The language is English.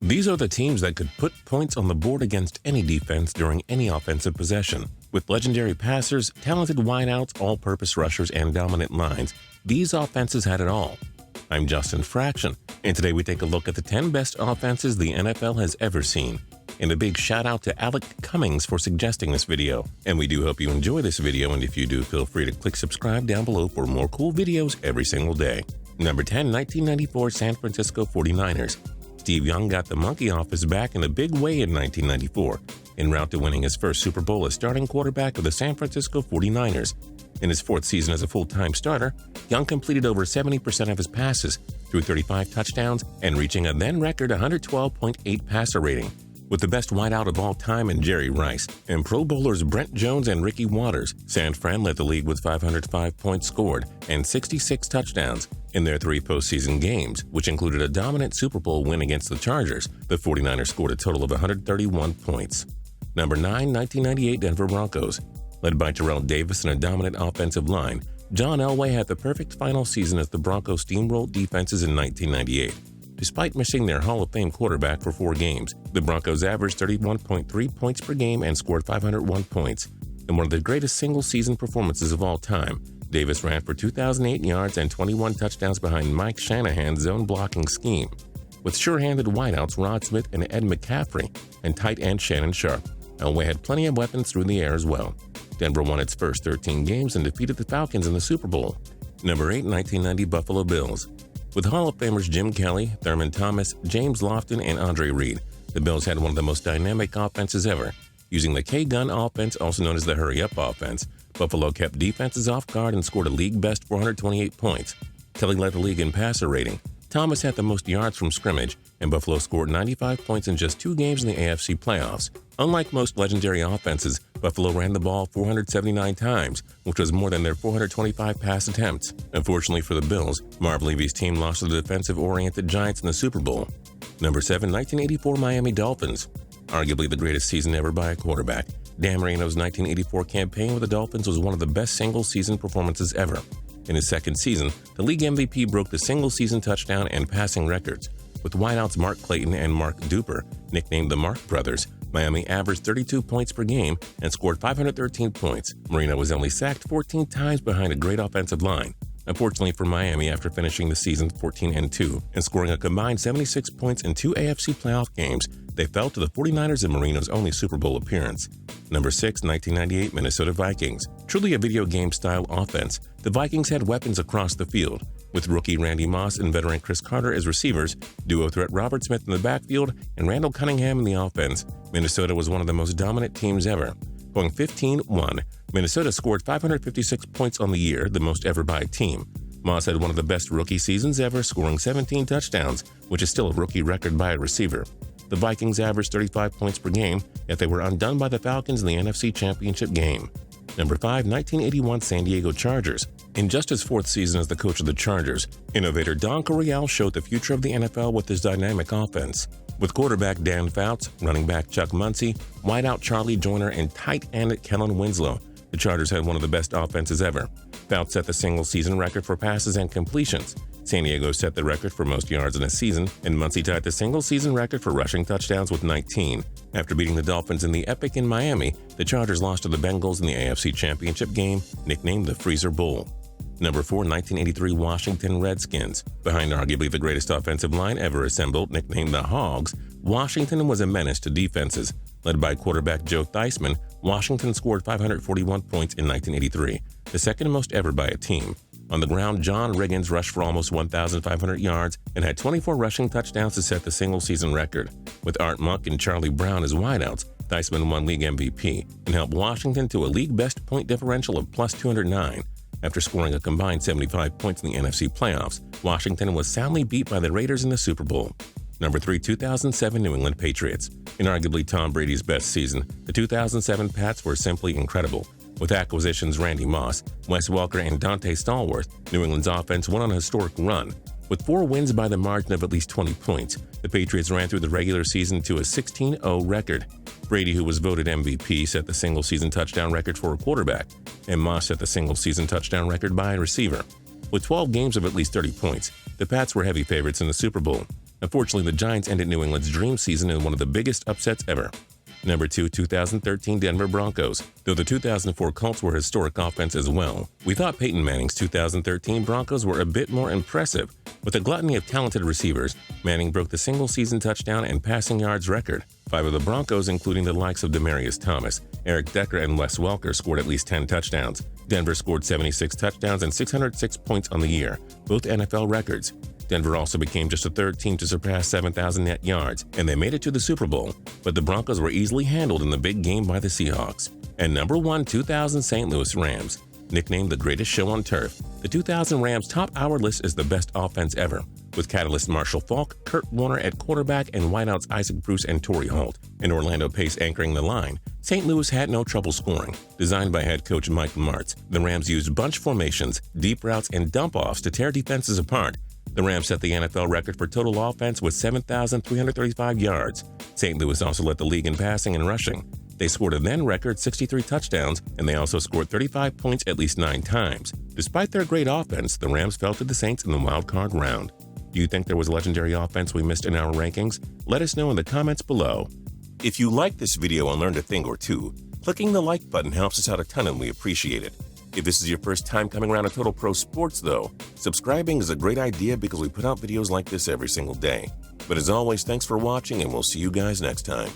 These are the teams that could put points on the board against any defense during any offensive possession. With legendary passers, talented wideouts, all-purpose rushers, and dominant lines, these offenses had it all. I'm Justin Fraction, and today we take a look at the 10 best offenses the NFL has ever seen. And a big shout out to Alec Cummings for suggesting this video. And we do hope you enjoy this video, and if you do, feel free to click subscribe down below for more cool videos every single day. Number 10, 1994 San Francisco 49ers. Steve Young got the monkey off his back in a big way in 1994, en route to winning his first Super Bowl as starting quarterback of the San Francisco 49ers. In his fourth season as a full-time starter, Young completed over 70% of his passes, threw 35 touchdowns, and reaching a then-record 112.8 passer rating. With the best wideout of all time in Jerry Rice and Pro Bowlers Brent Jones and Ricky Watters, San Fran led the league with 505 points scored and 66 touchdowns. In their 3 postseason games, which included a dominant Super Bowl win against the Chargers, the 49ers scored a total of 131 points. Number 9, 1998 Denver Broncos. Led by Terrell Davis and a dominant offensive line, John Elway had the perfect final season as the Broncos steamrolled defenses in 1998. Despite missing their Hall of Fame quarterback for 4 games, the Broncos averaged 31.3 points per game and scored 501 points. In one of the greatest single-season performances of all time, Davis ran for 2,008 yards and 21 touchdowns behind Mike Shanahan's zone-blocking scheme. With sure-handed wideouts Rod Smith and Ed McCaffrey and tight end Shannon Sharp, Elway had plenty of weapons through the air as well. Denver won its first 13 games and defeated the Falcons in the Super Bowl. Number 8, 1990 Buffalo Bills. With Hall of Famers Jim Kelly, Thurman Thomas, James Lofton, and Andre Reed, the Bills had one of the most dynamic offenses ever. Using the K-Gun offense, also known as the hurry-up offense, Buffalo kept defenses off guard and scored a league-best 428 points. Kelly led the league in passer rating. Thomas had the most yards from scrimmage, and Buffalo scored 95 points in just 2 games in the AFC playoffs. Unlike most legendary offenses, Buffalo ran the ball 479 times, which was more than their 425 pass attempts. Unfortunately for the Bills, Marv Levy's team lost to the defensive-oriented Giants in the Super Bowl. Number 7, 1984 Miami Dolphins. Arguably the greatest season ever by a quarterback, Dan Marino's 1984 campaign with the Dolphins was one of the best single-season performances ever. In his second season, the league MVP broke the single-season touchdown and passing records. With wideouts Mark Clayton and Mark Duper, nicknamed the Mark Brothers, Miami averaged 32 points per game and scored 513 points. Marino was only sacked 14 times behind a great offensive line. Unfortunately for Miami, after finishing the season 14-2 and scoring a combined 76 points in 2 AFC playoff games, they fell to the 49ers in Marino's only Super Bowl appearance. Number 6, 1998 Minnesota Vikings. Truly a video game-style offense, the Vikings had weapons across the field. With rookie Randy Moss and veteran Chris Carter as receivers, duo threat Robert Smith in the backfield, and Randall Cunningham in the offense, Minnesota was one of the most dominant teams ever. Going 15-1, Minnesota scored 556 points on the year, the most ever by a team. Moss had one of the best rookie seasons ever, scoring 17 touchdowns, which is still a rookie record by a receiver. The Vikings averaged 35 points per game, yet they were undone by the Falcons in the NFC Championship game. Number 5, 1981 San Diego Chargers. In just his 4th season as the coach of the Chargers, innovator Don Coryell showed the future of the NFL with his dynamic offense. With quarterback Dan Fouts, running back Chuck Muncie, wideout Charlie Joyner, and tight end Kellen Winslow, the Chargers had one of the best offenses ever. Fouts set the single-season record for passes and completions. San Diego set the record for most yards in a season, and Muncie tied the single-season record for rushing touchdowns with 19. After beating the Dolphins in the Epic in Miami, the Chargers lost to the Bengals in the AFC Championship game, nicknamed the Freezer Bowl. Number 4, 1983 Washington Redskins. Behind arguably the greatest offensive line ever assembled, nicknamed the Hogs, Washington was a menace to defenses. Led by quarterback Joe Theismann, Washington scored 541 points in 1983, the second most ever by a team. On the ground, John Riggins rushed for almost 1,500 yards and had 24 rushing touchdowns to set the single-season record. With Art Monk and Charlie Brown as wideouts, Theismann won league MVP and helped Washington to a league-best point differential of plus 209. After scoring a combined 75 points in the NFC playoffs, Washington was soundly beat by the Raiders in the Super Bowl. Number 3, 2007 New England Patriots. In arguably Tom Brady's best season, the 2007 Pats were simply incredible. With acquisitions Randy Moss, Wes Welker, and Dante Stallworth, New England's offense went on a historic run. With 4 wins by the margin of at least 20 points, the Patriots ran through the regular season to a 16-0 record. Brady, who was voted MVP, set the single-season touchdown record for a quarterback, and Moss set the single-season touchdown record by a receiver. With 12 games of at least 30 points, the Pats were heavy favorites in the Super Bowl. Unfortunately, the Giants ended New England's dream season in one of the biggest upsets ever. Number 2, 2013 Denver Broncos. Though the 2004 Colts were a historic offense as well, we thought Peyton Manning's 2013 Broncos were a bit more impressive. With a gluttony of talented receivers, Manning broke the single-season touchdown and passing yards record. 5 of the Broncos, including the likes of Demaryius Thomas, Eric Decker, and Wes Welker, scored at least 10 touchdowns. Denver scored 76 touchdowns and 606 points on the year, both NFL records. Denver also became just the 3rd team to surpass 7,000 net yards, and they made it to the Super Bowl, but the Broncos were easily handled in the big game by the Seahawks. And number 1, 2000 St. Louis Rams. Nicknamed the greatest show on turf, the 2000 Rams' top hour list is the best offense ever, with catalyst Marshall Faulk, Kurt Warner at quarterback, and wideouts Isaac Bruce and Torrey Holt, and Orlando Pace anchoring the line. St. Louis had no trouble scoring. Designed by head coach Mike Martz, the Rams used bunch formations, deep routes, and dump-offs to tear defenses apart. The Rams set the NFL record for total offense with 7,335 yards. St. Louis also led the league in passing and rushing. They scored a then-record 63 touchdowns, and they also scored 35 points at least 9 times. Despite their great offense, the Rams fell to the Saints in the wild-card round. Do you think there was a legendary offense we missed in our rankings? Let us know in the comments below. If you liked this video and learned a thing or two, clicking the like button helps us out a ton and we appreciate it. If this is your first time coming around to Total Pro Sports though, subscribing is a great idea because we put out videos like this every single day. But as always, thanks for watching and we'll see you guys next time.